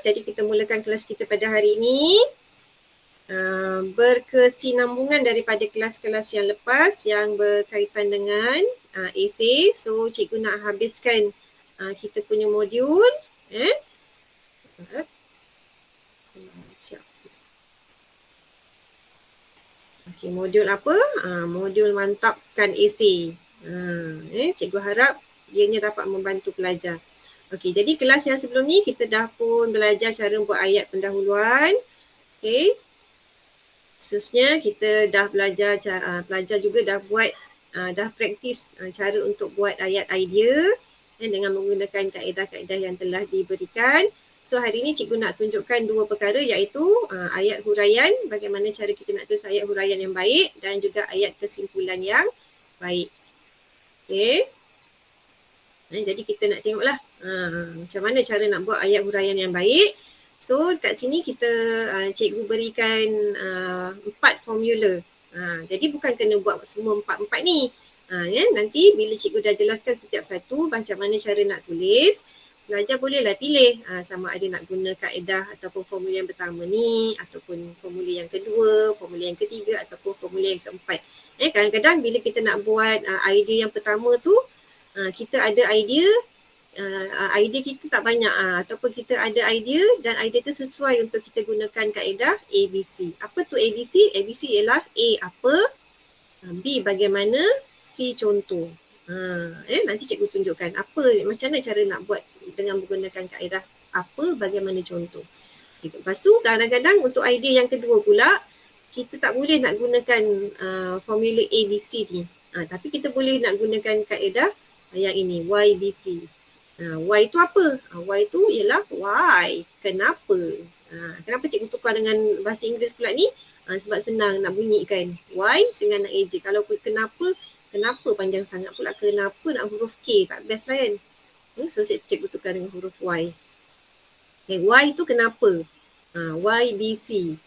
jadi kita mulakan kelas kita pada hari ini. Berkesinambungan daripada kelas-kelas yang lepas yang berkaitan dengan esei. So cikgu nak habiskan kita punya modul. Okay, modul apa? Modul mantapkan esei. Cikgu harap ianya dapat membantu pelajar. Okey, jadi kelas yang sebelum ni kita dah pun belajar cara buat ayat pendahuluan. Okey. Khususnya kita dah belajar, pelajar juga dah buat, dah praktis cara untuk buat ayat idea dengan menggunakan kaedah-kaedah yang telah diberikan. So hari ni cikgu nak tunjukkan dua perkara iaitu ayat huraian, bagaimana cara kita nak tulis ayat huraian yang baik dan juga ayat kesimpulan yang baik. Okey. Jadi kita nak tengoklah macam mana cara nak buat ayat huraian yang baik. So kat sini kita cikgu berikan 4 formula. Jadi bukan kena buat semua 4 ni. Nanti bila cikgu dah jelaskan setiap satu macam mana cara nak tulis, pelajar bolehlah pilih sama ada nak guna kaedah ataupun formula yang pertama ni, ataupun formula yang kedua, formula yang ketiga ataupun formula yang keempat. Kadang-kadang bila kita nak buat idea yang pertama tu, kita ada idea kita tak banyak ataupun kita ada idea dan idea tu sesuai untuk kita gunakan kaedah ABC. Apa tu ABC? ABC ialah A apa, B bagaimana, C contoh. Nanti cikgu tunjukkan apa macam mana cara nak buat dengan menggunakan kaedah apa, bagaimana contoh. Lepas tu kadang-kadang untuk idea yang kedua pula kita tak boleh nak gunakan formula ABC ni. Tapi kita boleh nak gunakan kaedah yang ini, YBC. Y tu apa? Y tu ialah why, kenapa. Kenapa cikgu tukar dengan bahasa Inggeris pula ni? Sebab senang nak bunyikan Y dengan nak ejek. Kalau kenapa panjang sangat pula, kenapa nak huruf K, tak best lah kan? So cikgu tukar dengan huruf Y. Okay, Y tu kenapa? YBC.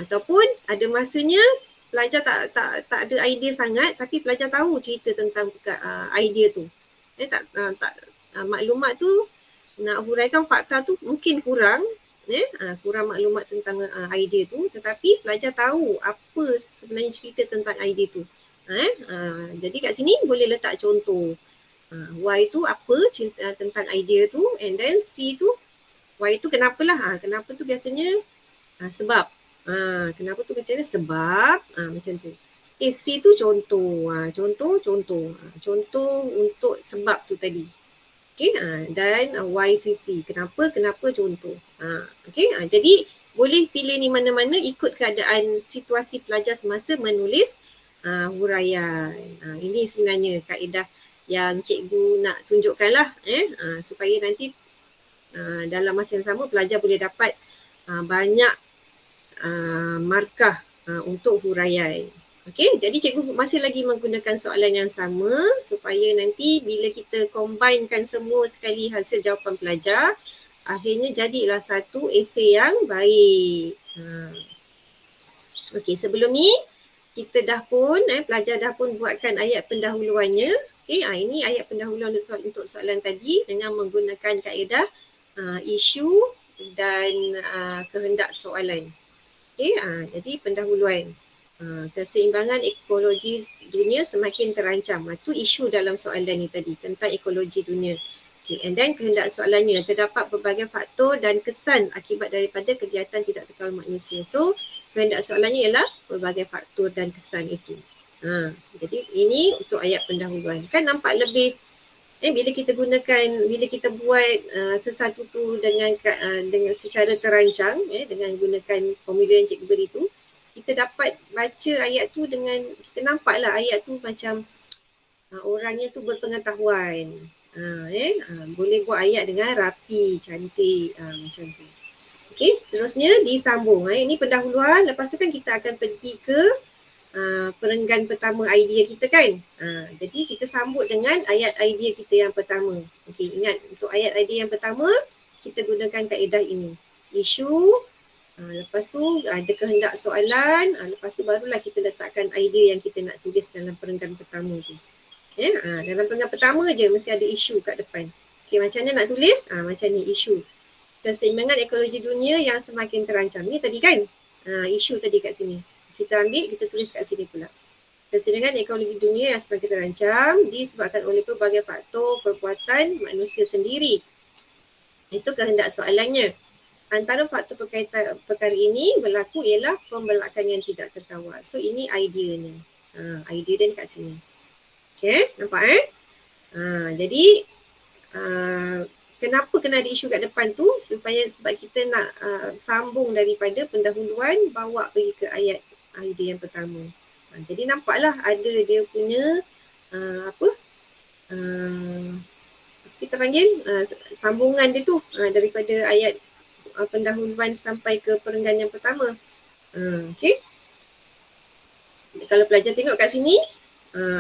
Ataupun ada masanya pelajar tak ada idea sangat tapi pelajar tahu cerita tentang idea tu. Maklumat tu nak huraikan fakta tu mungkin kurang, kurang maklumat tentang idea tu, tetapi pelajar tahu apa sebenarnya cerita tentang idea tu. Jadi kat sini boleh letak contoh. Y tu apa cerita tentang idea tu, and then C tu Y tu kenapalah. Kenapa tu biasanya sebab. Kenapa tu macam mana? Sebab macam tu. Okay, C tu contoh. Contoh untuk sebab tu tadi. Okay, dan YCC. Kenapa contoh. Okay, jadi boleh pilih ni mana-mana ikut keadaan situasi pelajar semasa menulis huraian. Ini sebenarnya kaedah yang cikgu nak tunjukkan lah. Supaya nanti dalam masa yang sama pelajar boleh dapat banyak markah untuk huraian. Okey, jadi cikgu masih lagi menggunakan soalan yang sama supaya nanti bila kita combinekan semua sekali hasil jawapan pelajar, akhirnya jadilah satu esei yang baik. Okey, sebelum ni kita dah pun pelajar dah pun buatkan ayat pendahuluannya. Okey, ini ayat pendahuluan untuk soalan tadi dengan menggunakan kaedah isu dan kehendak soalan. Okay, jadi pendahuluan. Keseimbangan ekologi dunia semakin terancam. Itu isu dalam soalan ni tadi tentang ekologi dunia. Okay, and then kehendak soalannya, terdapat berbagai faktor dan kesan akibat daripada kegiatan tidak kekal manusia. So, kehendak soalannya ialah berbagai faktor dan kesan itu. Jadi ini untuk ayat pendahuluan. Kan nampak lebih bila kita buat sesuatu tu dengan secara terancang, dengan gunakan formula yang cikgu beri tu, kita dapat baca ayat tu dengan, kita nampaklah ayat tu macam orangnya tu berpengetahuan. Boleh buat ayat dengan rapi, cantik, macam tu. Okey, seterusnya disambung. Ini pendahuluan, lepas tu kan kita akan pergi ke perenggan pertama idea kita kan. Jadi kita sambut dengan ayat idea kita yang pertama. Okey, ingat untuk ayat idea yang pertama kita gunakan kaedah ini. Isu, lepas tu ada kehendak soalan, lepas tu barulah kita letakkan idea yang kita nak tulis dalam perenggan pertama tu. Dalam perenggan pertama je mesti ada isu kat depan. Okey, macam mana nak tulis? Macam ni isu. keseimbangan ekologi dunia yang semakin terancam. Ni tadi kan isu tadi kat sini. Kita ambil, kita tulis kat sini pula. Keseimbangan ekologi dunia yang semakin terancam disebabkan oleh pelbagai faktor perbuatan manusia sendiri. Itu kehendak soalannya. Antara faktor berkaitan perkara ini berlaku ialah pembelakan yang tidak terkawal. So ini ideanya. Idea dia kat sini. Okay, nampak jadi kenapa kena ada isu kat depan tu? Sebab kita nak sambung daripada pendahuluan bawa pergi ke ayat idea yang pertama. Jadi nampaklah ada dia punya kita panggil sambungan dia tu daripada ayat pendahuluan sampai ke perenggan yang pertama. Okay. Kalau pelajar tengok kat sini,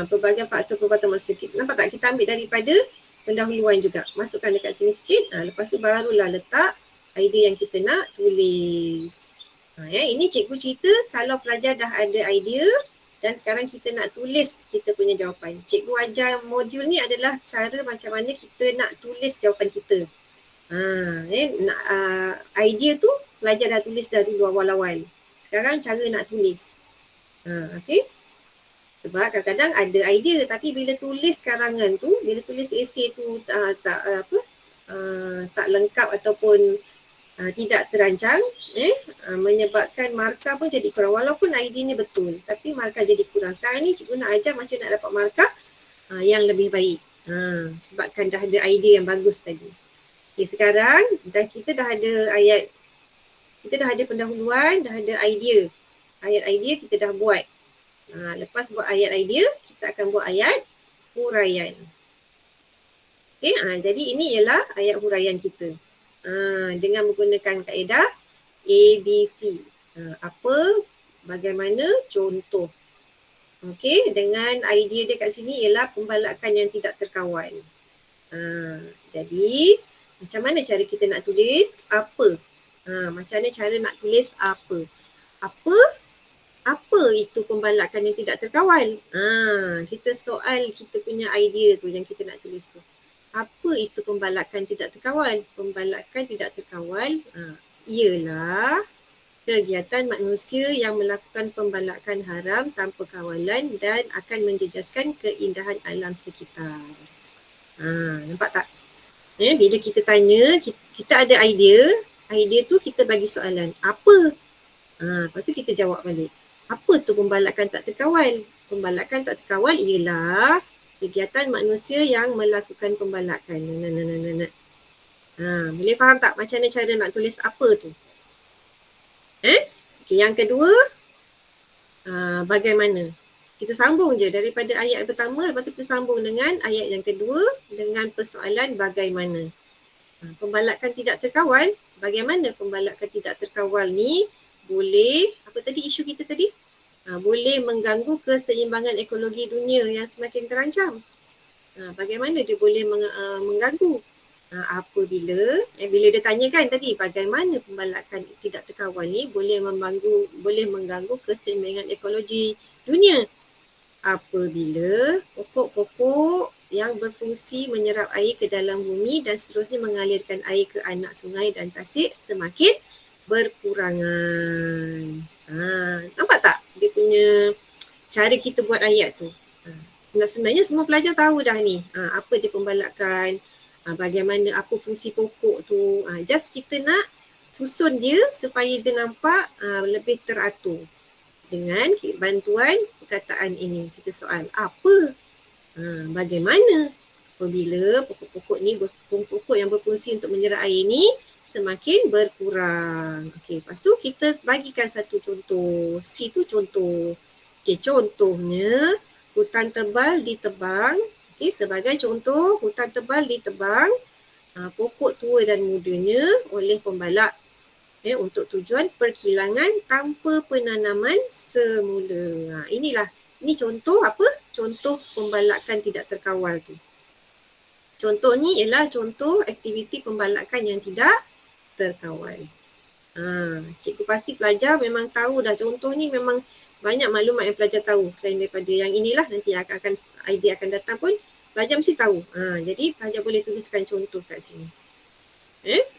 pelbagai faktor perbuatan manusia. Nampak tak? Kita ambil daripada pendahuluan juga. Masukkan dekat sini sikit. Lepas tu barulah letak idea yang kita nak tulis. Ini cikgu cerita kalau pelajar dah ada idea dan sekarang kita nak tulis kita punya jawapan. Cikgu ajar modul ni adalah cara macam mana kita nak tulis jawapan kita. Idea tu pelajar dah tulis dah dulu awal-awal. Sekarang cara nak tulis. Okay. Sebab kadang-kadang ada idea tapi bila tulis karangan tu, bila tulis esei tu tak lengkap ataupun tidak terancang, menyebabkan markah pun jadi kurang. Walaupun idea ni betul tapi markah jadi kurang. Sekarang ni cikgu nak ajar macam nak dapat markah yang lebih baik. Sebabkan dah ada idea yang bagus tadi. Okay, sekarang kita dah ada ayat, kita dah ada pendahuluan, dah ada idea. Ayat idea kita dah buat. Lepas buat ayat idea, kita akan buat ayat huraian. Okay, jadi ini ialah ayat huraian kita. Dengan menggunakan kaedah ABC. Apa, bagaimana, contoh. Okay, dengan idea dia kat sini ialah pembalakan yang tidak terkawal. Jadi, macam mana cara kita nak tulis apa? Macam mana cara nak tulis apa? Apa itu pembalakan yang tidak terkawal? Kita soal kita punya idea tu yang kita nak tulis tu. Apa itu pembalakan tidak terkawal? Pembalakan tidak terkawal ialah kegiatan manusia yang melakukan pembalakan haram tanpa kawalan dan akan menjejaskan keindahan alam sekitar. Nampak tak? Bila kita tanya, kita ada idea tu kita bagi soalan. Apa? Lepas tu kita jawab balik. Apa tu pembalakan tak terkawal? Pembalakan tak terkawal ialah kegiatan manusia yang melakukan pembalakan. Boleh faham tak macam mana cara nak tulis apa tu? Okay, yang kedua, bagaimana? Kita sambung je daripada ayat pertama, lepas tu kita sambung dengan ayat yang kedua dengan persoalan bagaimana. Pembalakan tidak terkawal, bagaimana pembalakan tidak terkawal ni boleh, apa tadi isu kita tadi? Boleh mengganggu keseimbangan ekologi dunia yang semakin terancam. Bagaimana dia boleh mengganggu? Apabila, bila dia tanyakan tadi bagaimana pembalakan tidak terkawal ni boleh mengganggu keseimbangan ekologi dunia. Apabila pokok-pokok yang berfungsi menyerap air ke dalam bumi dan seterusnya mengalirkan air ke anak sungai dan tasik semakin berkurangan. Nampak tak dia punya cara kita buat ayat tu? Sebenarnya semua pelajar tahu dah ni. Apa dia pembalakan, bagaimana, apa fungsi pokok tu. Just kita nak susun dia supaya dia nampak lebih teratur. Dengan bantuan perkataan ini, kita soal apa, bagaimana apabila pokok-pokok ni, pokok yang berfungsi untuk menyerap air ni semakin berkurang. Okey, lepas tu kita bagikan satu contoh. C tu contoh. Okey, contohnya hutan tebal ditebang. Okey, sebagai contoh hutan tebal ditebang, pokok tua dan mudanya oleh pembalak untuk tujuan perkilangan tanpa penanaman semula. Ini contoh apa? Contoh pembalakan tidak terkawal tu. Contoh ni ialah contoh aktiviti pembalakan yang tidak terkawal. Cikgu pasti pelajar memang tahu dah contoh ni, memang banyak maklumat yang pelajar tahu selain daripada yang inilah, nanti idea akan datang pun pelajar mesti tahu. Jadi pelajar boleh tuliskan contoh kat sini.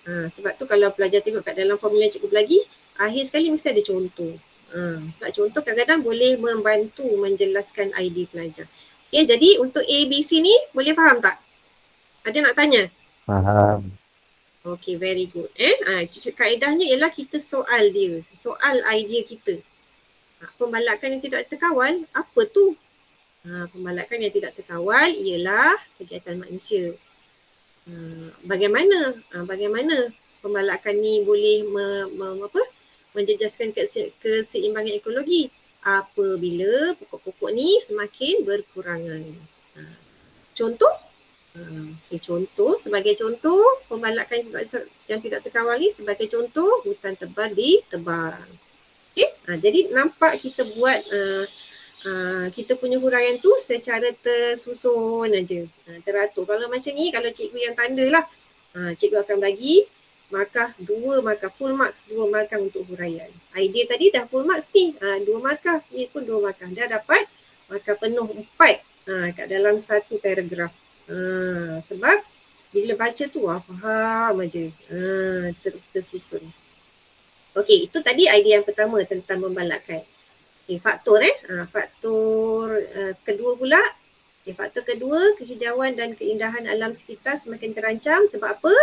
Sebab tu kalau pelajar tengok kat dalam formula cikgu bagi, akhir sekali mesti ada contoh. Tak contoh kadang-kadang boleh membantu menjelaskan idea pelajar. Okay, jadi untuk A, B, C ni boleh faham tak? Ada nak tanya? Faham. Okay, very good. Kaedahnya ialah kita soal dia. Soal idea kita. Pembalakan yang tidak terkawal, apa tu? Pembalakan yang tidak terkawal ialah kegiatan manusia. Bagaimana pembalakan ni boleh menjejaskan keseimbangan ekologi apabila pokok-pokok ni semakin berkurangan. Contoh? Sebagai contoh pembalakan yang tidak terkawal ni, sebagai contoh hutan tebal ditebang. Okay? Jadi nampak kita buat kita punya huraian tu secara tersusun aja, teratur. Kalau macam ni, kalau cikgu yang tanda lah, cikgu akan bagi markah 2 markah, full marks 2 markah untuk huraian. Idea tadi dah full marks ni, 2 markah, ni pun 2 markah. Dah dapat markah penuh 4 kat dalam satu paragraf. Sebab bila baca tu faham aja, terus tersusun. Okey, itu tadi idea yang pertama tentang membalakkan. Okay, faktor kedua pula. Faktor kedua, kehijauan dan keindahan alam sekitar semakin terancam. Sebab apa?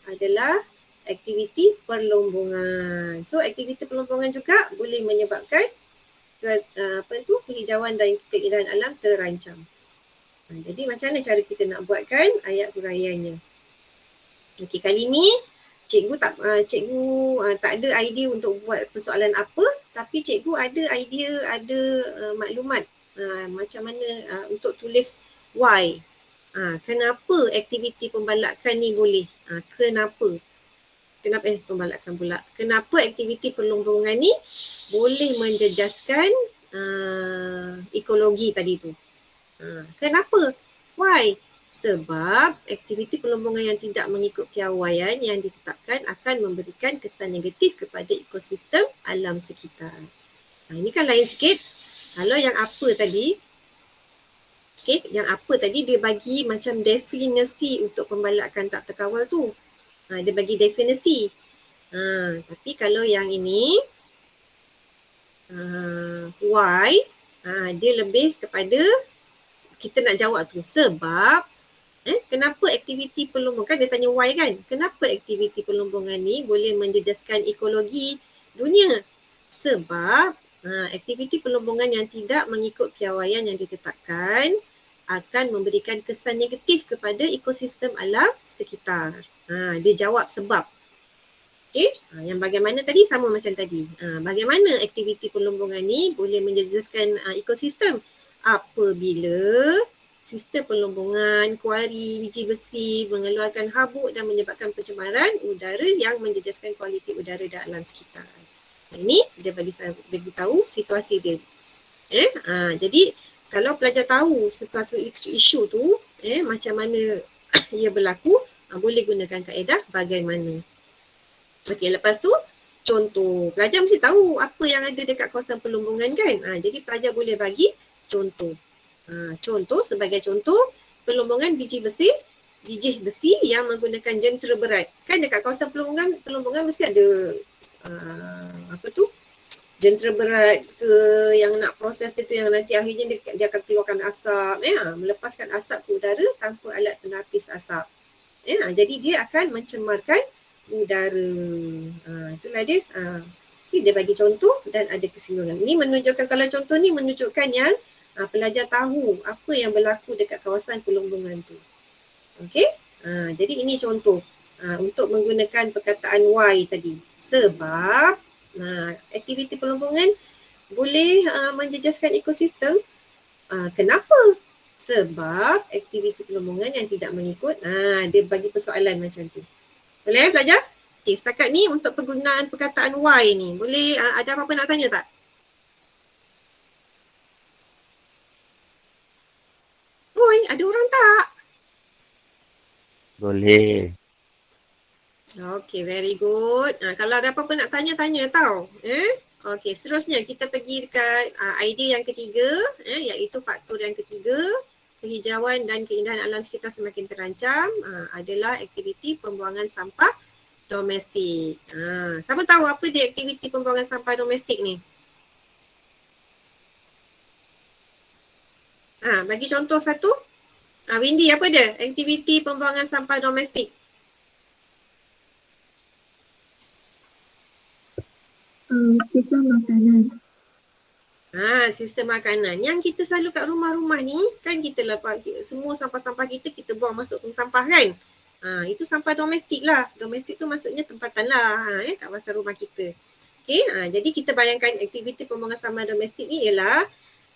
Adalah aktiviti perlombongan. So aktiviti perlombongan juga boleh menyebabkan kehijauan dan keindahan alam terancam. Jadi macam mana cara kita nak buatkan ayat huraiannya? Okey, kali ni cikgu tak ada idea untuk buat persoalan apa, tapi cikgu ada idea, ada maklumat macam mana untuk tulis why. Kenapa aktiviti pembalakan ni boleh? Kenapa pembalakan pula? Kenapa aktiviti perlombongan ni boleh menjejaskan ekologi tadi tu? Kenapa? Why? Sebab aktiviti perlombongan yang tidak mengikut piawaian yang ditetapkan akan memberikan kesan negatif kepada ekosistem alam sekitar. Ini kan lain sikit. Kalau yang apa tadi, dia bagi macam definisi untuk pembalakan tak terkawal tu. Dia bagi definisi. Tapi kalau yang ini, why, dia lebih kepada kita nak jawab tu. Sebab kenapa aktiviti perlombongan, dia tanya why kan, kenapa aktiviti perlombongan ni boleh menjejaskan ekologi dunia? Sebab aktiviti perlombongan yang tidak mengikut piawaian yang ditetapkan akan memberikan kesan negatif kepada ekosistem alam sekitar. Dia jawab sebab. Okay? Yang bagaimana tadi sama macam tadi. Bagaimana aktiviti perlombongan ni boleh menjejaskan ekosistem? Apabila sistem perlombongan, kuari, biji besi mengeluarkan habuk dan menyebabkan pencemaran udara yang menjejaskan kualiti udara dan alam sekitar. Ini dia bagi tahu situasi dia. Jadi kalau pelajar tahu situasi isu tu, macam mana ia berlaku, boleh gunakan kaedah bagaimana. Okey, lepas tu contoh. Pelajar mesti tahu apa yang ada dekat kawasan perlombongan kan. Jadi pelajar boleh bagi contoh. Contoh, sebagai contoh, perlombongan biji besi yang menggunakan jentera berat. Kan dekat kawasan perlombongan mesti ada jentera berat ke yang nak proses dia tu, yang nanti akhirnya dia akan keluarkan asap, melepaskan asap ke udara tanpa alat penapis asap. Jadi dia akan mencemarkan udara. Itulah dia. Dia bagi contoh dan ada kesimpulan. Ini menunjukkan, kalau contoh ni menunjukkan yang pelajar tahu apa yang berlaku dekat kawasan perlombongan tu. Okey? Jadi ini contoh untuk menggunakan perkataan why tadi. Sebab aktiviti perlombongan boleh menjejaskan ekosistem. Kenapa? Sebab aktiviti perlombongan yang tidak mengikut, dia bagi persoalan macam tu. Boleh pelajar? Okay, setakat ni untuk penggunaan perkataan why ni. Boleh ada apa-apa nak tanya tak? Oi, ada orang tak? Boleh. Okay, very good. Kalau ada apa-apa nak tanya tau. Okay, seterusnya kita pergi dekat idea yang ketiga, iaitu faktor yang ketiga, kehijauan dan keindahan alam sekitar semakin terancam, adalah aktiviti pembuangan sampah domestik. Siapa tahu apa dia aktiviti pembuangan sampah domestik ni? Bagi contoh satu. Windy, apa dia aktiviti pembuangan sampah domestik? Sistem makanan. Sistem makanan. Yang kita selalu kat rumah-rumah ni, kan kita lepas semua sampah-sampah kita buang masuk tong sampah kan? Itu sampah domestik lah. Domestik tu maksudnya tempatan lah kat kawasan rumah kita. Okay, jadi kita bayangkan aktiviti pembuangan sampah domestik ni ialah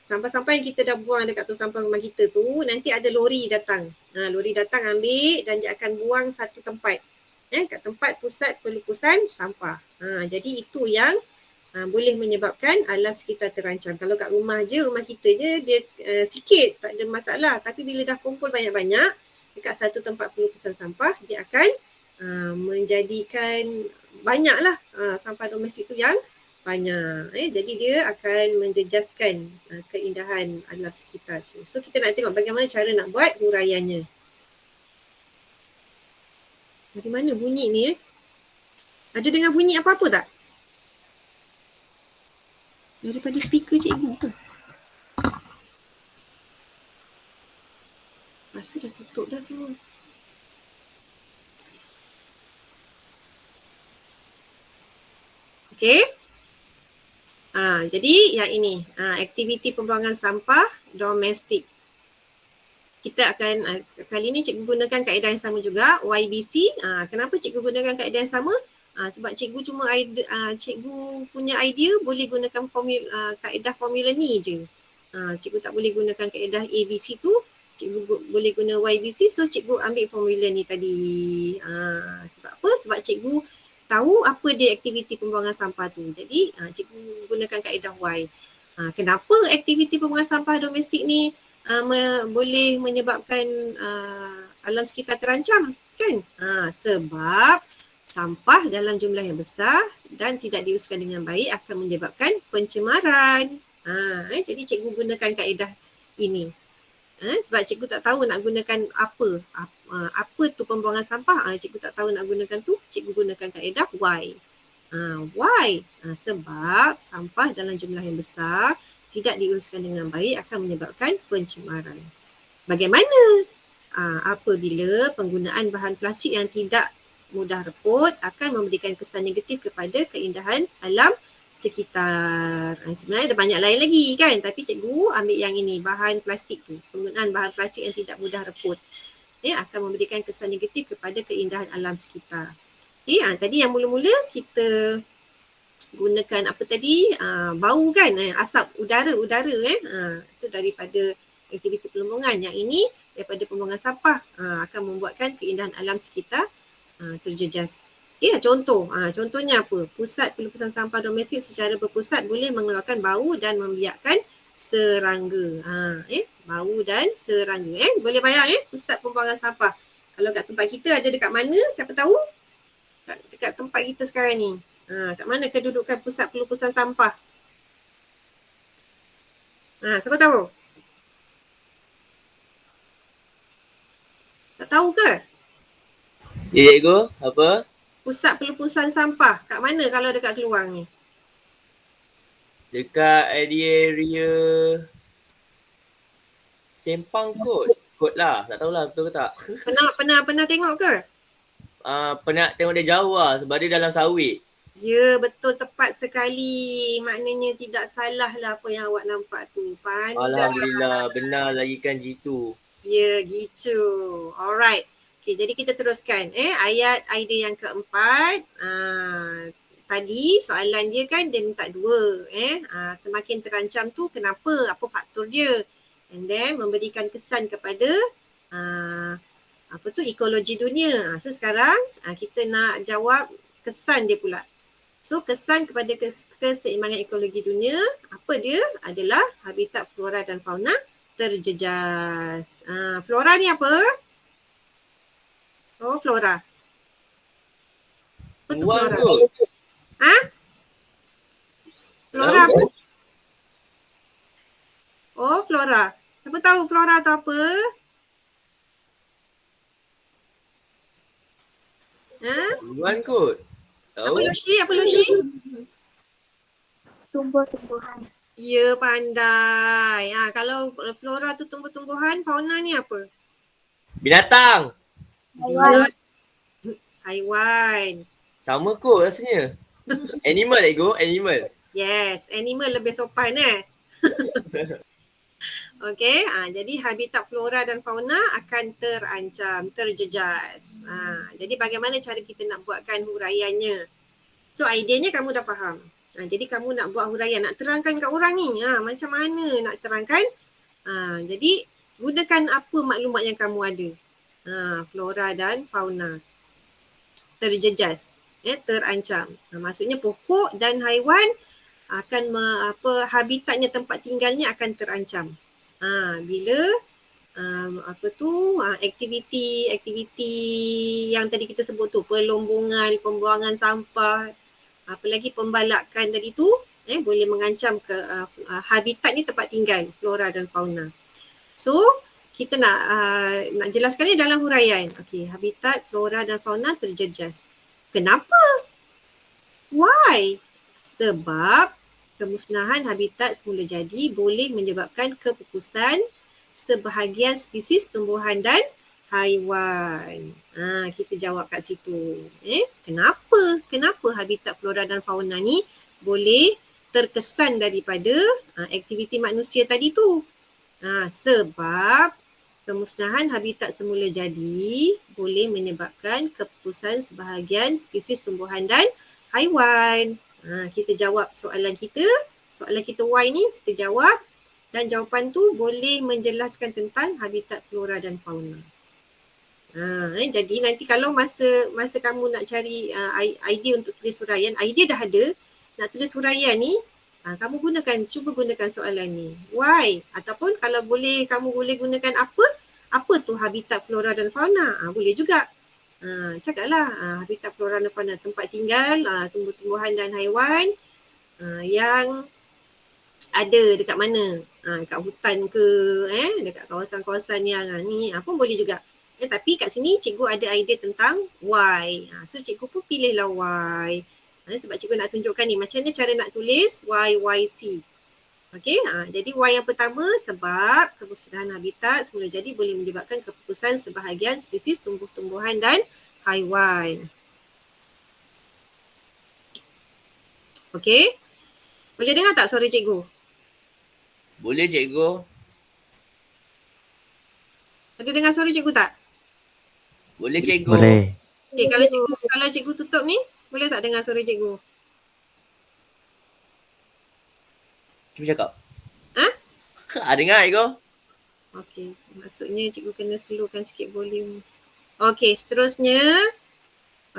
sampah-sampah yang kita dah buang dekat tong sampah rumah kita tu, nanti ada lori datang. Lori datang ambil dan dia akan buang satu tempat. Kat tempat pusat pelupusan sampah. Jadi itu yang boleh menyebabkan alam sekitar terancam. Kalau kat rumah je, rumah kita je, dia sikit, tak ada masalah. Tapi bila dah kumpul banyak-banyak dekat satu tempat pelupusan sampah, dia akan menjadikan banyaklah sampah domestik tu yang banyak. Jadi dia akan menjejaskan keindahan alam sekitar tu. So kita nak tengok bagaimana cara nak buat huraiannya. Dari mana bunyi ni Ada dengar bunyi apa-apa tak? Daripada speaker cikgu tu. Rasa dah tutup dah semua. Okey. Jadi yang ini aktiviti pembuangan sampah domestik. Kita akan kali ni cikgu gunakan kaedah yang sama juga, YBC. Kenapa cikgu gunakan kaedah yang sama? Sebab cikgu cuma cikgu punya idea boleh gunakan kaedah formula ni je. Cikgu tak boleh gunakan kaedah ABC tu, cikgu boleh guna YBC, so cikgu ambil formula ni tadi. Sebab apa? Sebab cikgu tahu apa dia aktiviti pembuangan sampah tu. Jadi cikgu gunakan kaedah Y. Kenapa aktiviti pembuangan sampah domestik ni boleh menyebabkan alam sekitar terancam kan? Sebab sampah dalam jumlah yang besar dan tidak diuruskan dengan baik akan menyebabkan pencemaran. Jadi cikgu gunakan kaedah ini. Sebab cikgu tak tahu nak gunakan apa tu pembuangan sampah. Cikgu tak tahu nak gunakan tu, cikgu gunakan kaedah Y. Why? Sebab sampah dalam jumlah yang besar tidak diuruskan dengan baik akan menyebabkan pencemaran. Bagaimana? Apabila penggunaan bahan plastik yang tidak mudah reput akan memberikan kesan negatif kepada keindahan alam sekitar. Sebenarnya ada banyak lain lagi kan, tapi cikgu ambil yang ini, bahan plastik tu. Penggunaan bahan plastik yang tidak mudah reput akan memberikan kesan negatif kepada keindahan alam sekitar. Tadi yang mula-mula kita gunakan apa tadi, bau kan, asap udara itu daripada aktiviti pembuangan. Yang ini daripada pembuangan sampah akan membuatkan keindahan alam sekitar terjejas. Contohnya apa? Pusat pelupusan sampah domestik secara berpusat boleh mengeluarkan bau dan membiakkan serangga. Bau dan serangga. Boleh bayang pusat pembuangan sampah. Kalau kat tempat kita ada dekat mana? Siapa tahu? Dekat tempat kita sekarang ni. Kat mana kedudukan pusat pelupusan sampah? Siapa tahu? Tak tahu ke? Ya, cikgu. Apa? Pusat pelupusan sampah. Kat mana kalau dekat Keluang ni? Dekat area Sempang kot. Kot lah. Tak tahulah betul ke tak. Pernah tengok ke? Pernah tengok dia jauh lah sebab dia dalam sawit. Ya, betul, tepat sekali. Maknanya tidak salah lah apa yang awak nampak tu. Pandai. Alhamdulillah, benar lagi kan jitu. Ya, gitu. Alright. Okay, jadi kita teruskan. Ayat idea yang keempat. Tadi soalan dia kan dia minta 2. Semakin terancam tu kenapa? Apa faktor dia? And then memberikan kesan kepada ekologi dunia. So sekarang kita nak jawab kesan dia pula. So kesan kepada keseimbangan ekologi dunia, apa dia? Adalah habitat flora dan fauna terjejas. Flora ni apa? Oh, flora. Apa tu flora? Flora apa? Oh, flora. Siapa tahu flora tu apa? Ha? Haiwan kot. Apa Tahu? Loshi? Apa Loshi? Tumbuh-tumbuhan. Ya, pandai. Kalau flora tu tumbuh-tumbuhan, fauna ni apa? Binatang. Haiwan. Haiwan. Sama kot rasanya. Animal ego, animal. Yes, animal lebih sopan Okey, jadi habitat flora dan fauna akan terancam, terjejas. Jadi bagaimana cara kita nak buatkan huraiannya? So idenya kamu dah faham. Jadi kamu nak buat huraian, nak terangkan kat orang ni. Macam mana nak terangkan? Jadi gunakan apa maklumat yang kamu ada. Flora dan fauna. Terjejas, terancam. Maksudnya pokok dan haiwan akan habitatnya, tempat tinggalnya akan terancam. Bila aktiviti yang tadi kita sebut tu, pelombongan, pembuangan sampah, apa lagi pembalakan tadi tu, boleh mengancam ke habitat ni, tempat tinggal flora dan fauna. So kita nak jelaskan ni dalam huraian. Okey, habitat flora dan fauna terjejas. Kenapa? Why? Sebab kemusnahan habitat semula jadi boleh menyebabkan kepupusan sebahagian spesies tumbuhan dan haiwan. Kita jawab kat situ. Kenapa? Kenapa habitat flora dan fauna ni boleh terkesan daripada aktiviti manusia tadi tu? Sebab kemusnahan habitat semula jadi boleh menyebabkan kepupusan sebahagian spesies tumbuhan dan haiwan. Kita jawab soalan kita why ni, kita jawab dan jawapan tu boleh menjelaskan tentang habitat flora dan fauna. Jadi nanti kalau masa kamu nak cari idea untuk tulis huraian, idea dah ada, nak tulis huraian ni, kamu cuba gunakan soalan ni. Why? Ataupun kalau boleh, kamu boleh gunakan apa tu habitat flora dan fauna? Boleh juga. Cakaplah habitat flora dan fauna, tempat tinggal tumbuh-tumbuhan dan haiwan yang ada dekat mana? Dekat hutan ke, dekat kawasan-kawasan yang ni, pun boleh juga. Tapi kat sini cikgu ada idea tentang why. So cikgu pun pilihlah why. Sebab cikgu nak tunjukkan ni macam mana cara nak tulis YYC. Okey, jadi Y yang pertama, sebab kemusnahan habitat semula jadi boleh menyebabkan kepupusan sebahagian spesies tumbuh-tumbuhan dan haiwan. Okey, boleh dengar tak suara cikgu? Boleh cikgu. Ada dengar suara cikgu tak? Boleh cikgu. Boleh. Okay, kalau cikgu tutup ni, boleh tak dengar suara cikgu? Cuba cakap. Dengar cikgu. Okey, maksudnya cikgu kena slowkan sikit volume. Okey, seterusnya.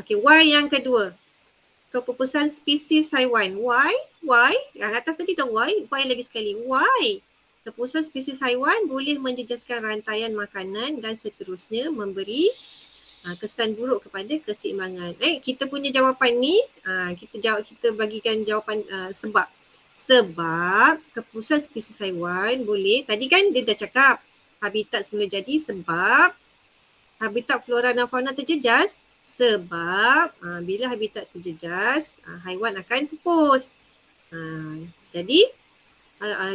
Okey, Y yang kedua. Kepupusan spesies haiwan. Why? Yang atas tadi dah Y lagi sekali. Why? Kepupusan spesies haiwan boleh menjejaskan rantaian makanan dan seterusnya memberi kesan buruk kepada keseimbangan. Kita punya jawapan ni, kita bagikan jawapan sebab. Sebab kepupusan spesies haiwan boleh, tadi kan dia dah cakap habitat semula jadi sebab habitat flora dan fauna terjejas. Sebab bila habitat terjejas, haiwan akan pupus. Jadi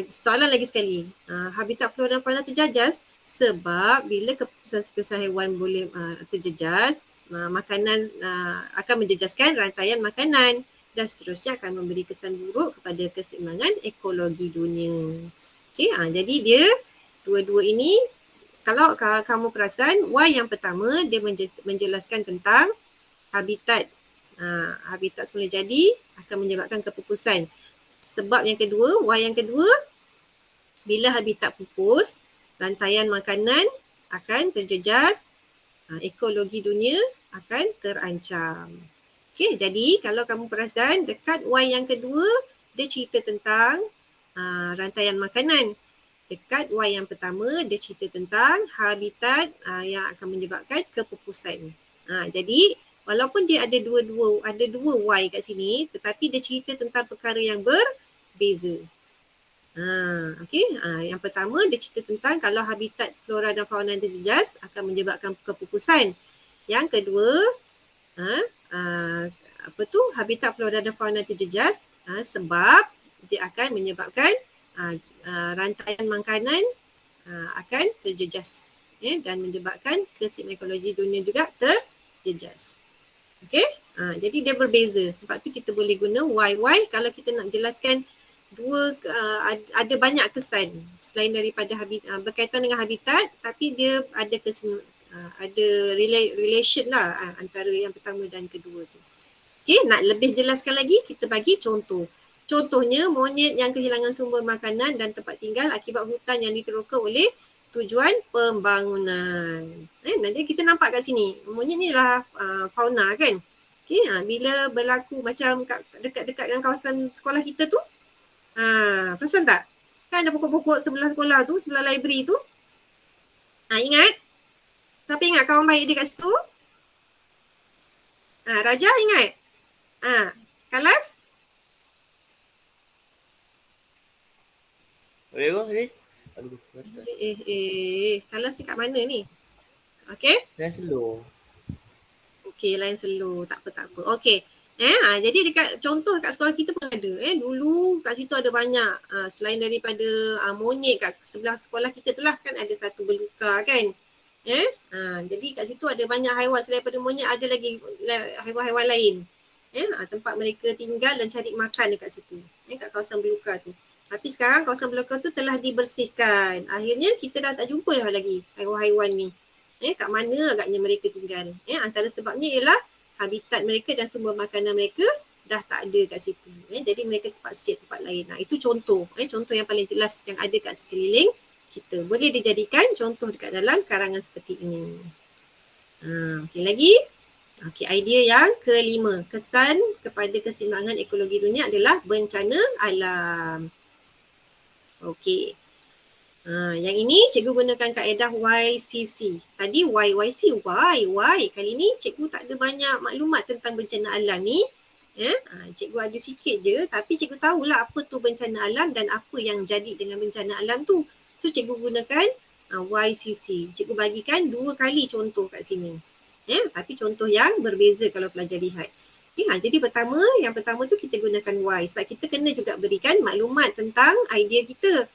soalan lagi sekali, habitat flora dan fauna terjejas sebab bila kepupusan spesies haiwan boleh terjejas, makanan akan menjejaskan rantaian makanan dan seterusnya akan memberi kesan buruk kepada keseimbangan ekologi dunia. Okey, jadi dia dua-dua ini, kalau kamu perasan, Y yang pertama dia menjelaskan tentang habitat. Habitat semula jadi akan menyebabkan kepupusan. Sebab yang kedua, Y yang kedua, bila habitat pupus, rantaian makanan akan terjejas, ekologi dunia akan terancam. Okey, jadi kalau kamu perasan dekat Y yang kedua, dia cerita tentang rantaian makanan. Dekat Y yang pertama, dia cerita tentang habitat yang akan menyebabkan kepupusan. Jadi walaupun dia ada dua Y kat sini, tetapi dia cerita tentang perkara yang berbeza. Okey, yang pertama dia cerita tentang kalau habitat flora dan fauna terjejas akan menyebabkan kepupusan. Yang kedua, habitat flora dan fauna terjejas sebab dia akan menyebabkan rantaian makanan akan terjejas dan menyebabkan keseimbangan ekologi dunia juga terjejas. Okey, jadi dia berbeza. Sebab tu kita boleh guna why kalau kita nak jelaskan ada banyak kesan selain daripada berkaitan dengan habitat, tapi dia ada ada relation lah antara yang pertama dan kedua tu. Okey, nak lebih jelaskan lagi kita bagi contoh. Contohnya monyet yang kehilangan sumber makanan dan tempat tinggal akibat hutan yang diteroka oleh tujuan pembangunan. Nanti kita nampak kat sini. Monyet ni lah fauna kan. Okey, bila berlaku macam dekat-dekat dengan kawasan sekolah kita tu. Perasan tak? Kan ada pokok-pokok sebelah sekolah tu, sebelah library tu. Ingat? Siapa ingat kawan baik dia kat situ? Raja ingat? Kalas? Aduh, Kalas dekat mana ni? Okey? dah slow. Okey, lain slow. Tak apa. Okey. Jadi dekat contoh kat sekolah kita pun ada. Dulu kat situ ada banyak. Selain daripada monyet kat sebelah sekolah kita tu lah kan ada satu beluka kan. Jadi kat situ ada banyak haiwan. Selain daripada monyet ada lagi haiwan-haiwan lain. Tempat mereka tinggal dan cari makan dekat situ. Kat kawasan beluka tu. Tapi sekarang kawasan beluka tu telah dibersihkan. Akhirnya kita dah tak jumpa dah lagi haiwan-haiwan ni. Kat mana agaknya mereka tinggal. Antara sebabnya ialah habitat mereka dan sumber makanan mereka dah tak ada kat situ. Jadi mereka terpaksa cari tempat lain. Itu contoh. Contoh yang paling jelas yang ada kat sekeliling kita. Boleh dijadikan contoh dekat dalam karangan seperti ini. Okey lagi. Okey, idea yang kelima. Kesan kepada keseimbangan ekologi dunia adalah bencana alam. Okey. Yang ini cikgu gunakan kaedah YCC. Tadi YYC, why. Kali ni cikgu tak ada banyak maklumat tentang bencana alam ni. Cikgu ada sikit je tapi cikgu tahulah apa tu bencana alam dan apa yang jadi dengan bencana alam tu. So cikgu gunakan YCC. Cikgu bagikan 2 kali contoh kat sini. Tapi contoh yang berbeza kalau pelajar lihat. Jadi yang pertama tu kita gunakan Y sebab kita kena juga berikan maklumat tentang idea kita.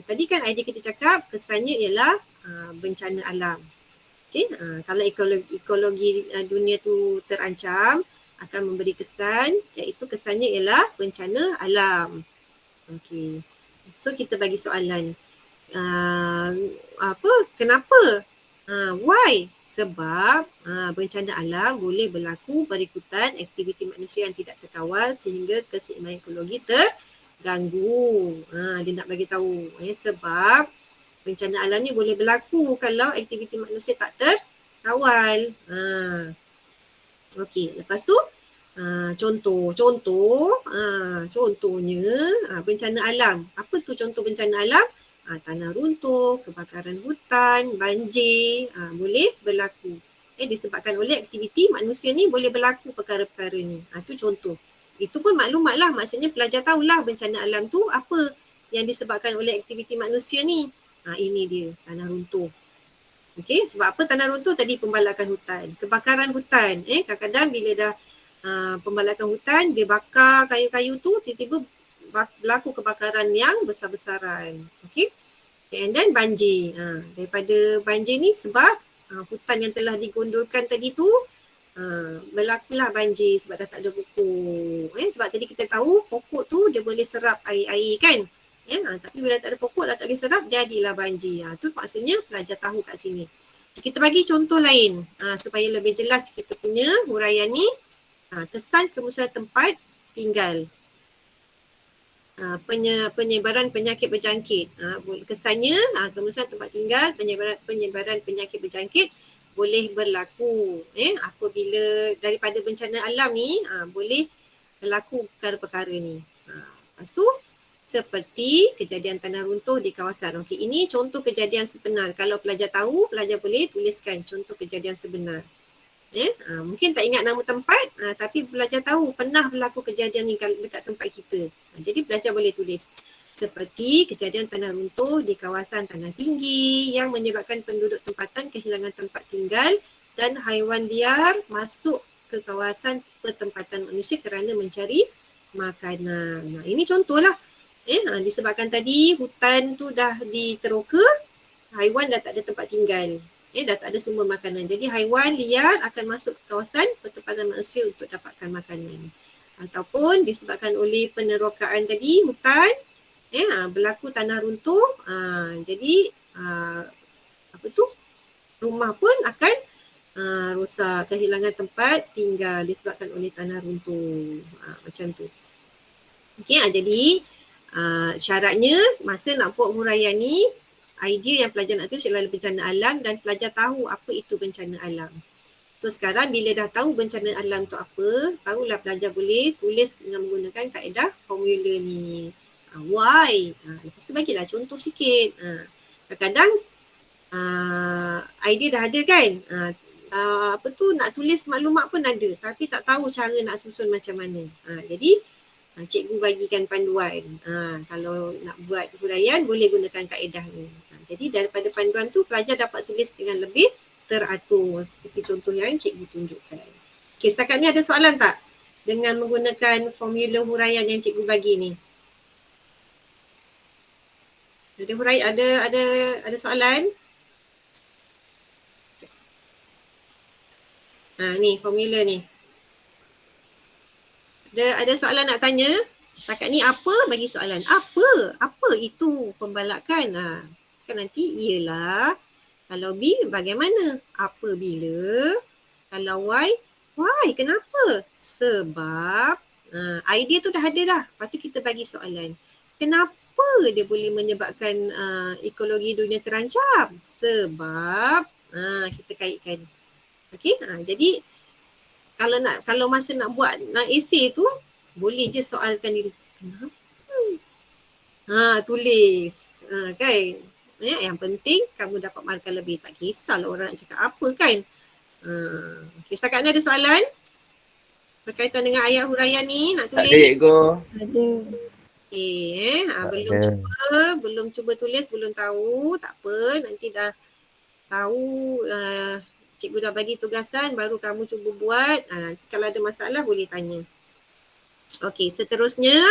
Tadi kan idea kita cakap kesannya ialah bencana alam. Kalau ekologi dunia tu terancam akan memberi kesan iaitu kesannya ialah bencana alam. So kita bagi soalan. Kenapa? Why? Sebab bencana alam boleh berlaku berikutan aktiviti manusia yang tidak terkawal sehingga keseimbangan ekologi terganggu. Dia nak bagi tahu sebab bencana alam ni boleh berlaku kalau aktiviti manusia tak terkawal. Okey, lepas tu contohnya bencana alam. Apa tu contoh bencana alam? Tanah runtuh, kebakaran hutan, banjir boleh berlaku. Disebabkan oleh aktiviti manusia ni boleh berlaku perkara-perkara ni. Itu contoh. Itu pun maklumat lah. Maksudnya pelajar tahulah bencana alam tu apa yang disebabkan oleh aktiviti manusia ni. Ini dia tanah runtuh. Okey, sebab apa tanah runtuh tadi pembalakan hutan. Kebakaran hutan. Kadang-kadang bila dah pembalakan hutan, dia bakar kayu-kayu tu, tiba-tiba berlaku kebakaran yang besar-besaran. Okay. And then banjir. Daripada banjir ni sebab hutan yang telah digondolkan tadi tu berlakulah banjir sebab dah tak ada pokok. Sebab tadi kita tahu pokok tu dia boleh serap air-air kan. Tapi bila tak ada pokok dah tak boleh serap jadilah banjir. Tu maksudnya pelajar tahu kat sini. Kita bagi contoh lain supaya lebih jelas kita punya huraian ni. Kesan kemusnahan tempat tinggal. Penyebaran penyakit berjangkit. Kesannya kemusnahan tempat tinggal, penyebaran penyakit berjangkit boleh berlaku apabila daripada bencana alam ni boleh berlaku perkara-perkara ni. Lepas tu seperti kejadian tanah runtuh di kawasan. Okey, ini contoh kejadian sebenar. Kalau pelajar tahu, pelajar boleh tuliskan contoh kejadian sebenar. Mungkin tak ingat nama tempat tapi pelajar tahu pernah berlaku kejadian ni dekat tempat kita. Jadi pelajar boleh tulis seperti kejadian tanah runtuh di kawasan tanah tinggi yang menyebabkan penduduk tempatan kehilangan tempat tinggal dan haiwan liar masuk ke kawasan pertempatan manusia kerana mencari makanan. Nah, ini contohlah. Disebabkan tadi hutan tu dah diteroka, haiwan dah tak ada tempat tinggal. Dah tak ada sumber makanan. Jadi haiwan liar akan masuk ke kawasan pertempatan manusia untuk dapatkan makanan. Ataupun disebabkan oleh penerokaan tadi hutan, berlaku tanah runtuh. Jadi rumah pun akan rosak, kehilangan tempat tinggal disebabkan oleh tanah runtuh. Macam tu. Okey, jadi syaratnya masa nak buat huraian ni, idea yang pelajar nak tulis ialah bencana alam dan pelajar tahu apa itu bencana alam. So sekarang bila dah tahu bencana alam tu apa, barulah pelajar boleh tulis dengan menggunakan kaedah formula ni. Why? Lepas tu bagilah contoh sikit. Kadang-kadang idea dah ada kan, nak tulis maklumat pun ada tapi tak tahu cara nak susun macam mana. Jadi cikgu bagikan panduan. Kalau nak buat huraian boleh gunakan kaedah ni. Jadi daripada panduan tu pelajar dapat tulis dengan lebih teratur seperti contoh yang cikgu tunjukkan. Okey, setakat ni ada soalan tak dengan menggunakan formula huraian yang cikgu bagi ni? Ada soalan? Ni formula ni. Ada soalan nak tanya? Setakat ni apa bagi soalan? Apa itu pembalakan? Kan nanti ialah. Kalau B bagaimana? Apa bila? Kalau Y, why? Kenapa? Sebab. Idea tu dah ada dah. Lepas tu kita bagi soalan. Kenapa dia boleh menyebabkan ekologi dunia terancam? Sebab kita kaitkan. Okey, jadi kalau masa nak buat esei tu, boleh je soalkan diri. Kenapa? Tulis. Kan? Yang penting kamu dapat markah lebih. Tak kisahlah orang nak cakap apa kan. Okay, setakat ni ada soalan? Berkaitan dengan ayat huraian ni, nak tulis? Tak ada, Cikgu. Ada. Okay, belum cuba tulis, belum tahu. Tak apa, nanti dah tahu cikgu dah bagi tugasan, baru kamu cuba buat. Nanti kalau ada masalah boleh tanya. Okey, seterusnya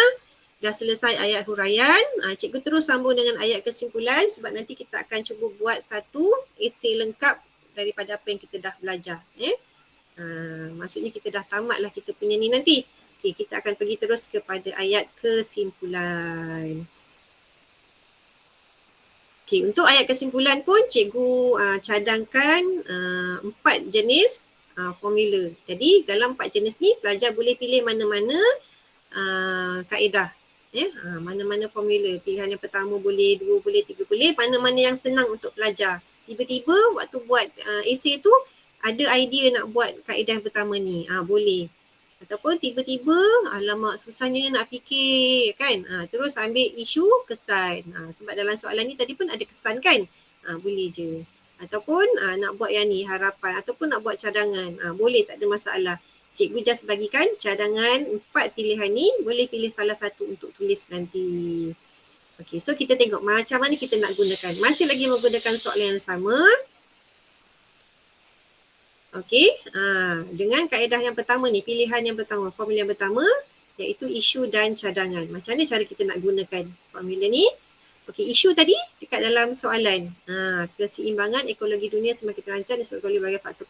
dah selesai ayat huraian. Cikgu terus sambung dengan ayat kesimpulan sebab nanti kita akan cuba buat satu esei lengkap daripada apa yang kita dah belajar. Maksudnya kita dah tamatlah kita punya ni nanti. Okey, kita akan pergi terus kepada ayat kesimpulan. Okay, untuk ayat kesimpulan pun cikgu cadangkan 4 jenis formula. Jadi dalam 4 jenis ni pelajar boleh pilih mana-mana kaedah. Mana-mana formula. Pilihan yang pertama boleh, 2 boleh, 3 boleh. Mana-mana yang senang untuk pelajar. Tiba-tiba waktu buat esei tu ada idea nak buat kaedah yang pertama ni. Boleh. Ataupun tiba-tiba alamak susahnya nak fikir kan. Terus ambil isu kesan. Sebab dalam soalan ni tadi pun ada kesan kan. Boleh je. Ataupun nak buat yang ni harapan. Ataupun nak buat cadangan. Boleh, tak ada masalah. Cikgu just bagikan cadangan 4 pilihan ni. Boleh pilih salah satu untuk tulis nanti. Okay, so kita tengok macam mana kita nak gunakan. Masih lagi menggunakan soalan yang sama. Okey, dengan kaedah yang pertama ni, pilihan yang pertama, formula yang pertama iaitu isu dan cadangan. Macam mana cara kita nak gunakan formula ni? Okey, isu tadi dekat dalam soalan. Keseimbangan ekologi dunia semakin terancam disebabkan oleh berbagai faktor.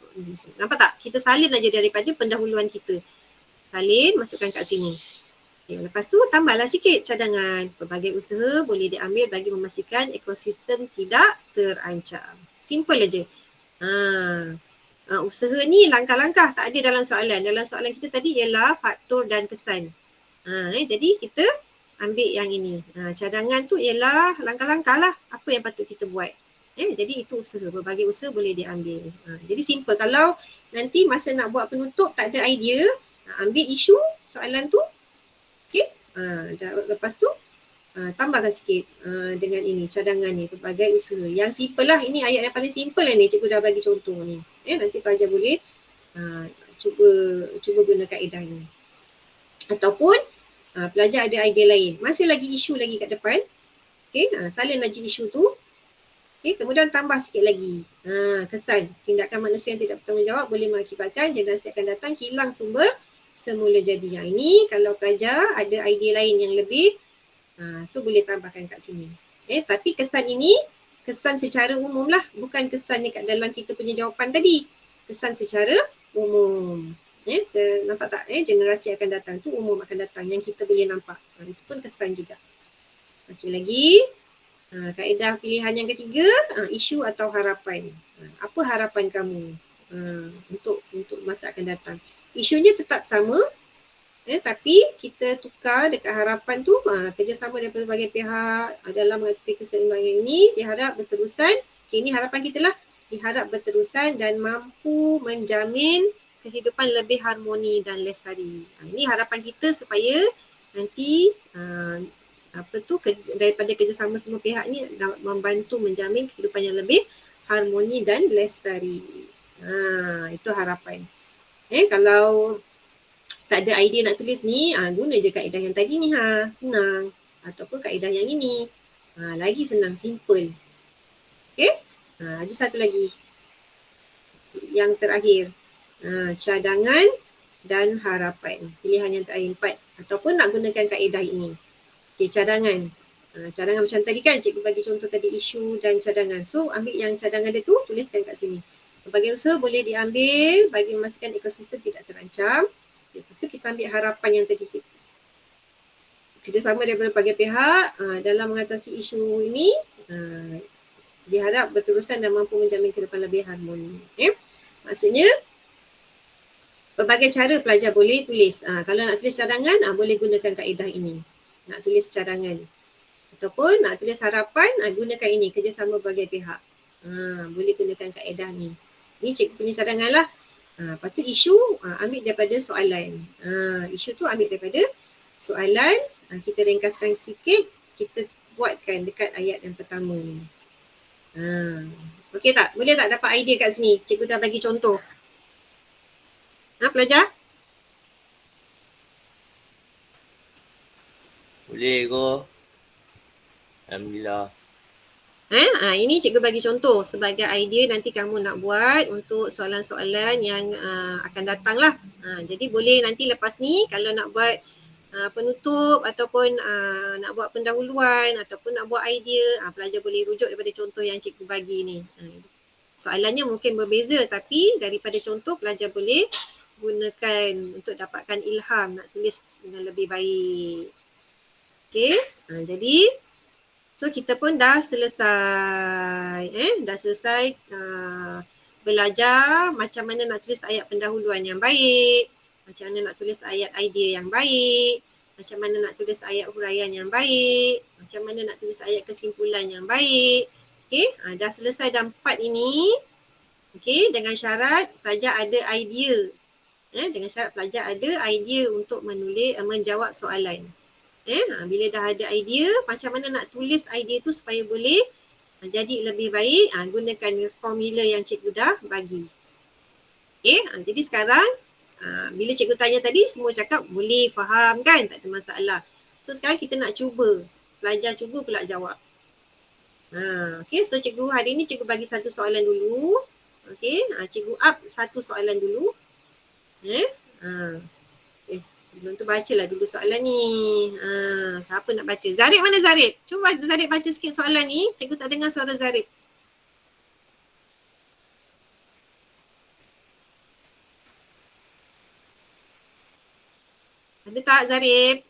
Nampak tak? Kita salin aja daripada pendahuluan kita. Salin, masukkan kat sini. Okay, lepas tu tambahlah sikit cadangan. Pelbagai usaha boleh diambil bagi memastikan ekosistem tidak terancam. Simple aja. Usaha ni langkah-langkah tak ada dalam soalan. Dalam soalan kita tadi ialah faktor dan kesan. Jadi kita ambil yang ini. Cadangan tu ialah langkah-langkah lah. Apa yang patut kita buat. Jadi itu usaha. Berbagai usaha boleh diambil. Jadi simple. Kalau nanti masa nak buat penutup tak ada idea, ambil isu soalan tu. Okay. Lepas tu tambahkan sikit dengan ini, cadangan ni, pelbagai usaha. Yang simple lah, ini ayat yang paling simple lah ni, cikgu dah bagi contoh ni. Nanti pelajar boleh cuba guna kaedah ni. Ataupun pelajar ada idea lain, masih lagi isu lagi kat depan. Okay, salin lagi isu tu. Okay, kemudian tambah sikit lagi. Kesan. Tindakan manusia yang tidak bertanggungjawab boleh mengakibatkan generasi akan datang hilang sumber semula jadi. Yang ini kalau pelajar ada idea lain yang lebih, so boleh tambahkan kat sini. Tapi kesan ini kesan secara umum lah. Bukan kesan dekat dalam kita punya jawapan tadi. Kesan secara umum. Nampak tak? Generasi akan datang tu umum akan datang yang kita boleh nampak. Itu pun kesan juga. Okey lagi. Kaedah pilihan yang ketiga, isu atau harapan. Apa harapan kamu untuk masa akan datang? Isunya tetap sama, tapi kita tukar dekat harapan tu, kerjasama daripada berbagai pihak dalam mengatasi keseimbangan ini diharap berterusan. Okay, ini harapan kita lah. Diharap berterusan dan mampu menjamin kehidupan lebih harmoni dan lestari. Ini harapan kita supaya nanti daripada kerjasama semua pihak ni membantu menjamin kehidupan yang lebih harmoni dan lestari. Itu harapan. Kalau tak ada idea nak tulis ni, guna je kaedah yang tadi ni, senang. Ataupun kaedah yang ini, lagi senang, simple. Okay, ada satu lagi. Yang terakhir, cadangan dan harapan. Pilihan yang terakhir 4. Ataupun nak gunakan kaedah ini. Okay, cadangan. Cadangan macam tadi kan, cikgu bagi contoh tadi isu dan cadangan. So, ambil yang cadangan dia tu, tuliskan kat sini. Berbagai usaha boleh diambil bagi memastikan ekosistem tidak terancam. Lepas tu kita ambil harapan yang tadi. Kerjasama daripada berbagai pihak dalam mengatasi isu ini diharap berterusan dan mampu menjamin kehidupan lebih harmoni. Maksudnya, berbagai cara pelajar boleh tulis. Kalau nak tulis cadangan, boleh gunakan kaedah ini. Nak tulis cadangan. Ataupun nak tulis harapan, gunakan ini, kerjasama berbagai pihak. Boleh gunakan kaedah ni. Ni cikgu punya cadangan lah. Lepas tu isu, ambil daripada soalan. Isu tu ambil daripada soalan, kita ringkaskan sikit, kita buatkan dekat ayat yang pertama ni. Okey tak? Boleh tak dapat idea kat sini? Cikgu dah bagi contoh. Pelajar? Boleh ko. Alhamdulillah. Ini cikgu bagi contoh sebagai idea nanti kamu nak buat untuk soalan-soalan yang akan datang lah. Jadi boleh nanti lepas ni kalau nak buat penutup ataupun nak buat pendahuluan ataupun nak buat idea, pelajar boleh rujuk daripada contoh yang cikgu bagi ni. Soalannya mungkin berbeza tapi daripada contoh pelajar boleh gunakan untuk dapatkan ilham nak tulis dengan lebih baik. Okay, jadi so kita pun dah selesai. Dah selesai belajar macam mana nak tulis ayat pendahuluan yang baik, macam mana nak tulis ayat idea yang baik, macam mana nak tulis ayat huraian yang baik, macam mana nak tulis ayat kesimpulan yang baik. Okay, dah selesai dah 4 ini. Okay, dengan syarat pelajar ada idea. Dengan syarat pelajar ada idea untuk menjawab soalan. Bila dah ada idea, macam mana nak tulis idea tu supaya boleh jadi lebih baik, gunakan formula yang cikgu dah bagi. Okay, jadi sekarang bila cikgu tanya tadi, semua cakap boleh faham kan, tak ada masalah. So sekarang kita nak cuba, pelajar cuba pula jawab. Okay, so cikgu hari ni cikgu bagi satu soalan dulu. Okay, cikgu up satu soalan dulu. Sebelum tu bacalah dulu soalan ni. Siapa nak baca? Zarib mana Zarib? Cuba Zarib baca sikit soalan ni. Cikgu tak dengar suara Zarib. Ada tak Zarib?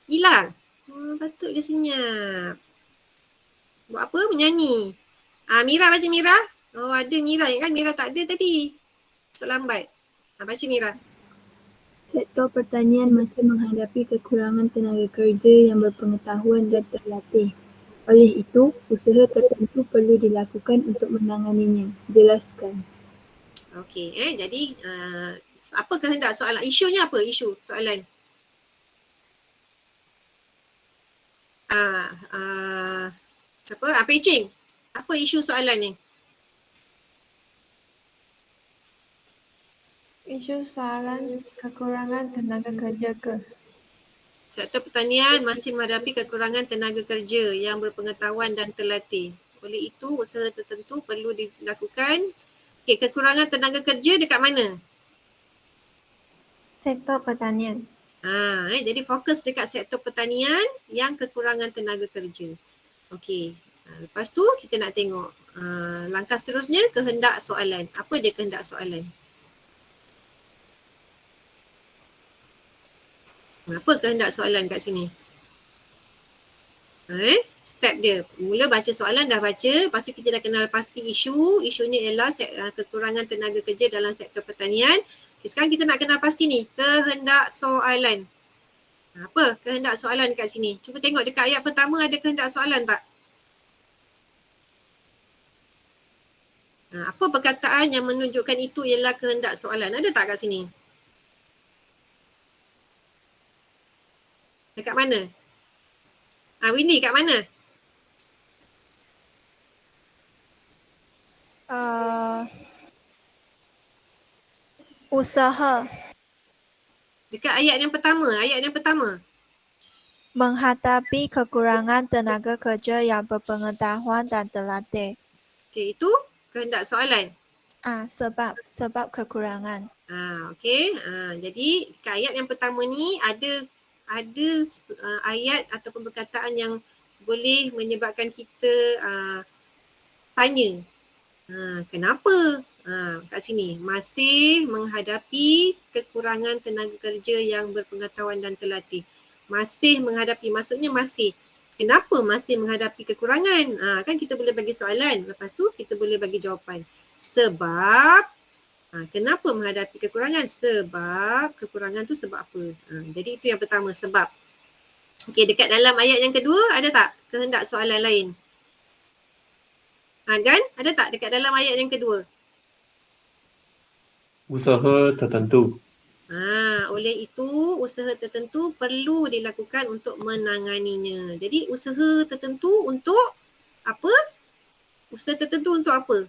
Hilang? Patut dia senyap. Buat apa? Menyanyi. Mira baca Mira. Oh ada Mira kan? Mira tak ada tadi. Masuk lambat. Baca Mira. Sektor pertanian masih menghadapi kekurangan tenaga kerja yang berpengetahuan dan terlatih. Oleh itu, usaha tertentu perlu dilakukan untuk menanganinya. Jelaskan. Okey, jadi apa kehendak soalan? Isunya apa? Isu soalan. Siapa? Pei-Ching. Apa isu soalan ni? Isu soalan kekurangan tenaga kerja ke? Sektor pertanian masih menghadapi kekurangan tenaga kerja yang berpengetahuan dan terlatih. Oleh itu, usaha tertentu perlu dilakukan. Okey, kekurangan tenaga kerja dekat mana? Sektor pertanian. Jadi fokus dekat sektor pertanian yang kekurangan tenaga kerja. Okey. Lepas tu kita nak tengok langkah seterusnya, kehendak soalan. Apa dia kehendak soalan? Apa kehendak soalan kat sini? Step dia. Mula baca soalan dah baca, lepas tu kita dah kenal pasti isu. Isunya ialah kekurangan tenaga kerja dalam sektor pertanian. Okay, sekarang kita nak kenal pasti ni, kehendak soalan. Apa kehendak soalan dekat sini? Cuba tengok dekat ayat pertama ada kehendak soalan tak? Apa perkataan yang menunjukkan itu ialah kehendak soalan? Ada tak kat sini? Dekat mana? Windy kat mana? Usaha. Dekat ayat yang pertama. Menghadapi kekurangan tenaga kerja yang berpengetahuan dan terlatih. Okey, itu kehendak soalan. Sebab kekurangan. Okey. Jadi kat ayat yang pertama ni ada ayat ataupun perkataan yang boleh menyebabkan kita tanya. Kenapa? Kat sini masih menghadapi kekurangan tenaga kerja yang berpengetahuan dan terlatih. Masih menghadapi, maksudnya masih. Kenapa masih menghadapi kekurangan? Kan kita boleh bagi soalan, lepas tu kita boleh bagi jawapan. Sebab kenapa menghadapi kekurangan? Sebab kekurangan tu sebab apa? Jadi itu yang pertama, sebab. Okey, dekat dalam ayat yang kedua ada tak kehendak soalan lain? Gan, ada tak dekat dalam ayat yang kedua? Usaha tertentu. Oleh itu usaha tertentu perlu dilakukan untuk menanganinya. Jadi usaha tertentu untuk apa? Usaha tertentu untuk apa?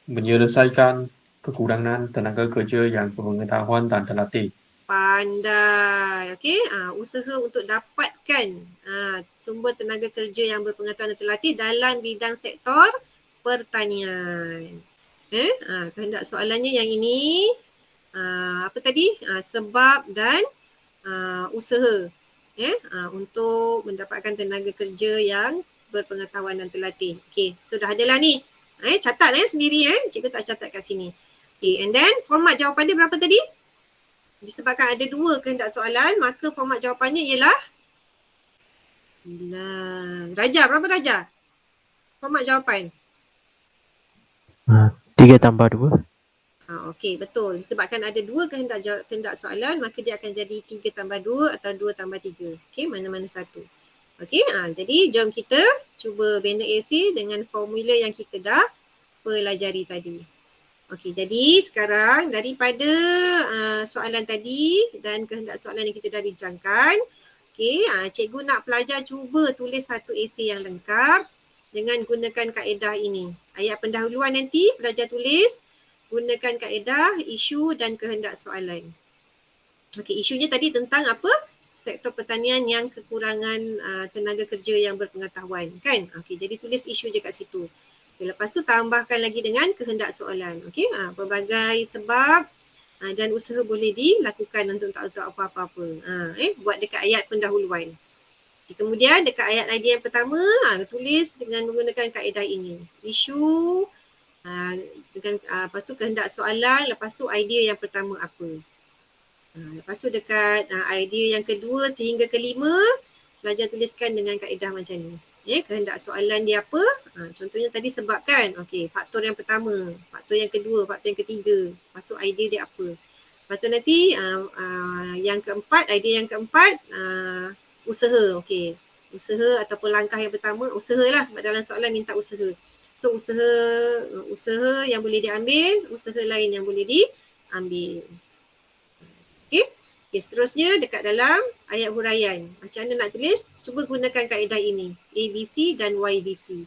Menyelesaikan kekurangan tenaga kerja yang berpengetahuan dan terlatih. Pandai. Okey, usaha untuk dapatkan sumber tenaga kerja yang berpengetahuan dan terlatih dalam bidang sektor pertanian. Kehendak soalannya yang ini apa tadi? Sebab dan usaha untuk mendapatkan tenaga kerja yang berpengetahuan dan terlatih. Okey, sudah adalah ni. Catat sendiri cikgu tak catat kat sini. Okay, and then format jawapan dia berapa tadi? Disebabkan ada dua kehendak soalan, maka format jawapannya ialah Raja, berapa Raja? Format jawapan. 3+2. Okey, betul. Disebabkan ada dua kehendak soalan, maka dia akan jadi 3+2 atau 2+3. Okey, mana-mana satu. Okey, jadi jom kita cuba bina esei dengan formula yang kita dah pelajari tadi. Okey, jadi sekarang daripada soalan tadi dan kehendak soalan yang kita dah bincangkan, okey, cikgu nak pelajar cuba tulis satu esei yang lengkap dengan gunakan kaedah ini. Ayat pendahuluan nanti pelajar tulis gunakan kaedah isu dan kehendak soalan. Okey, isunya tadi tentang apa? Sektor pertanian yang kekurangan tenaga kerja yang berpengetahuan, kan? Okey, jadi tulis isu je kat situ. Okay, lepas tu tambahkan lagi dengan kehendak soalan. Okey, pelbagai sebab dan usaha boleh dilakukan untuk apa-apa. Buat dekat ayat pendahuluan. Okay, kemudian dekat ayat idea yang pertama, tulis dengan menggunakan kaedah ini. Isu dengan lepas tu kehendak soalan, lepas tu idea yang pertama apa. Lepas tu dekat idea yang kedua sehingga kelima, pelajar tuliskan dengan kaedah macam ni. Kehendak soalan dia apa? Contohnya tadi sebab kan? Okey, faktor yang pertama, faktor yang kedua, faktor yang ketiga. Lepas tu idea dia apa? Lepas tu nanti yang keempat, idea yang keempat, usaha. Okey, usaha ataupun langkah yang pertama, usahalah sebab dalam soalan minta usaha. So usaha yang boleh diambil, usaha lain yang boleh diambil. Okey. Okay, seterusnya dekat dalam ayat huraian. Macam mana nak tulis? Cuba gunakan kaedah ini. ABC dan YBC.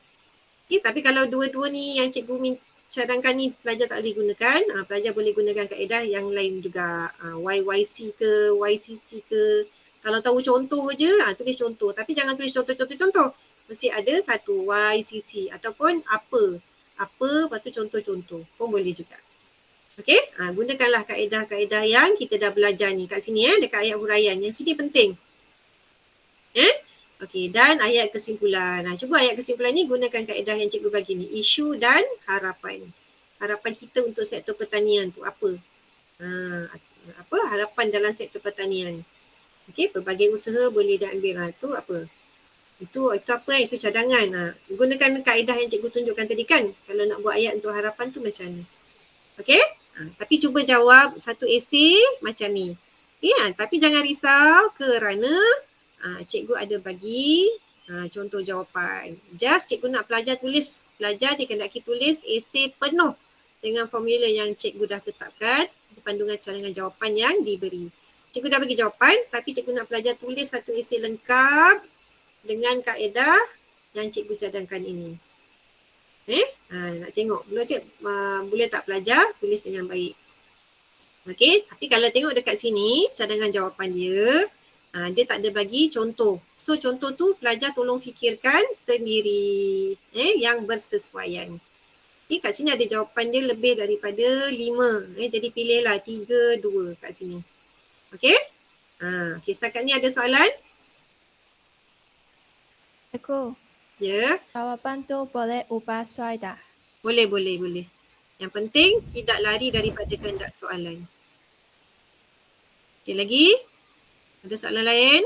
Okay, tapi kalau dua-dua ni yang cikgu cadangkan ni pelajar tak boleh gunakan, pelajar boleh gunakan kaedah yang lain juga, YYC ke, YCC ke. Kalau tahu contoh je, tulis contoh. Tapi jangan tulis contoh. Mesti ada satu YCC ataupun apa, lepas tu contoh-contoh pun boleh juga. Okey, gunakanlah kaedah-kaedah yang kita dah belajar ni kat sini dekat ayat huraian. Yang sini penting. Okey, dan ayat kesimpulan. Cuba ayat kesimpulan ni gunakan kaedah yang cikgu bagi ni. Isu dan harapan. Harapan kita untuk sektor pertanian tu apa? Apa harapan dalam sektor pertanian? Okey, pelbagai usaha boleh diambil. Tu apa? Itu apa? Itu cadangan. Gunakan kaedah yang cikgu tunjukkan tadi kan. Kalau nak buat ayat untuk harapan tu macam ni. Okey? Tapi cuba jawab satu esei macam ni. Tapi jangan risau kerana cikgu ada bagi contoh jawapan. Just cikgu nak pelajar dikendaki tulis esei penuh dengan formula yang cikgu dah tetapkan berpandungan cadangan jawapan yang diberi. Cikgu dah bagi jawapan tapi cikgu nak pelajar tulis satu esei lengkap dengan kaedah yang cikgu cadangkan ini. Nak tengok boleh tak pelajar tulis dengan baik. Okey, tapi kalau tengok dekat sini cadangan jawapan dia, dia tak ada bagi contoh. So contoh tu pelajar tolong fikirkan sendiri yang bersesuaian. Kat sini ada jawapan dia lebih daripada 5. Jadi pilihlah 3, 2 kat sini. Okey? Okay, setakat ni ada soalan? Cikgu, Ya, jawapan tu boleh ubah soal dah. boleh. Yang penting tidak lari daripada kehendak soalan. Okey, lagi? Ada soalan lain?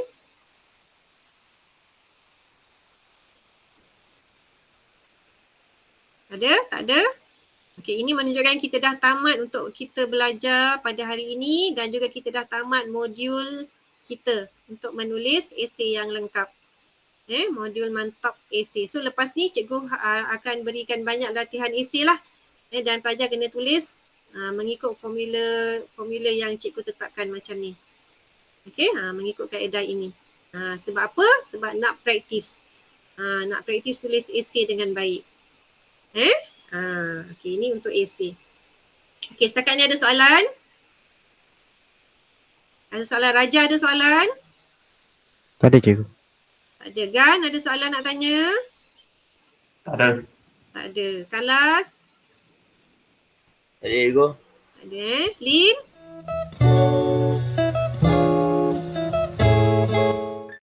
Ada? Tak ada? Okey, ini menunjukkan kita dah tamat untuk kita belajar pada hari ini dan juga kita dah tamat modul kita untuk menulis esei yang lengkap. Modul mantap esei. So lepas ni cikgu akan berikan banyak latihan esei lah. Dan pelajar kena tulis mengikut formula yang cikgu tetapkan macam ni. Okey, mengikut kaedah ini. Sebab apa? Sebab nak praktis. Nak praktis tulis esei dengan baik. Okey, ini untuk esei. Okey, setakat ni ada soalan? Ada soalan? Raja ada soalan? Tak ada, cikgu. Tak ada. Gan, ada soalan nak tanya? Tak ada. Tak ada. Kalas? Tak ada, cikgu. Tak ada. Lim?